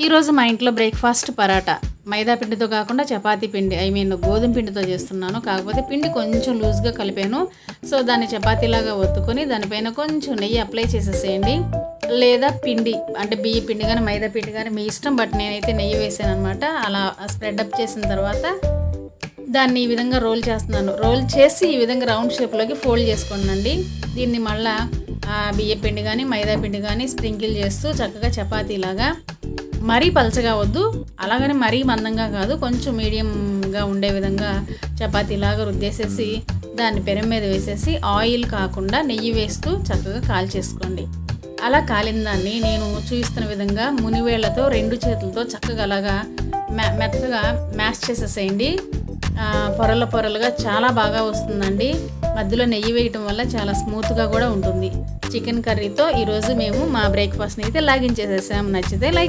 ఈరోజు మా ఇంట్లో బ్రేక్ఫాస్ట్ పరాటా. మైదా పిండితో కాకుండా చపాతీ పిండి గోధుమ పిండితో చేస్తున్నాను. కాకపోతే పిండి కొంచెం లూజ్గా కలిపాను. సో దాన్ని చపాతీలాగా ఒత్తుకొని దానిపైన కొంచెం నెయ్యి అప్లై చేసేసేయండి. లేదా పిండి అంటే బియ్య పిండి కానీ మైదా పిండి కానీ మీ ఇష్టం. బట్ నేనైతే నెయ్యి వేసాను అనమాట. అలా స్ప్రెడ్ అప్ చేసిన తర్వాత దాన్ని ఈ విధంగా రోల్ చేస్తున్నాను. రోల్ చేసి ఈ విధంగా రౌండ్ షేప్లోకి ఫోల్డ్ చేసుకోండి. దీన్ని మళ్ళీ బియ్య పిండి కానీ మైదా పిండి కానీ స్ప్రింకిల్ చేస్తూ చక్కగా చపాతీలాగా, మరీ పలచగా వద్దు, అలాగని మరీ మందంగా కాదు, కొంచెం మీడియంగా ఉండే విధంగా చపాతీలాగా రుద్దేసేసి దాన్ని పెనం మీద వేసేసి ఆయిల్ కాకుండా నెయ్యి వేస్తూ చక్కగా కాల్చేసుకోండి. అలా కాలిన దాన్ని నేను చూపిస్తున్న విధంగా మునివేళ్లతో 2 చేతులతో చక్కగా అలాగా మెత్తగా మ్యాష్ చేసేసేయండి. పొరల పొరలుగా చాలా బాగా వస్తుందండి. మధ్యలో నెయ్యి వేయటం వల్ల చాలా స్మూత్గా కూడా ఉంటుంది. చికెన్ కర్రీతో ఈరోజు మేము మా బ్రేక్ఫాస్ట్ని అయితే లాగించేసేసాం. నచ్చితే లైక్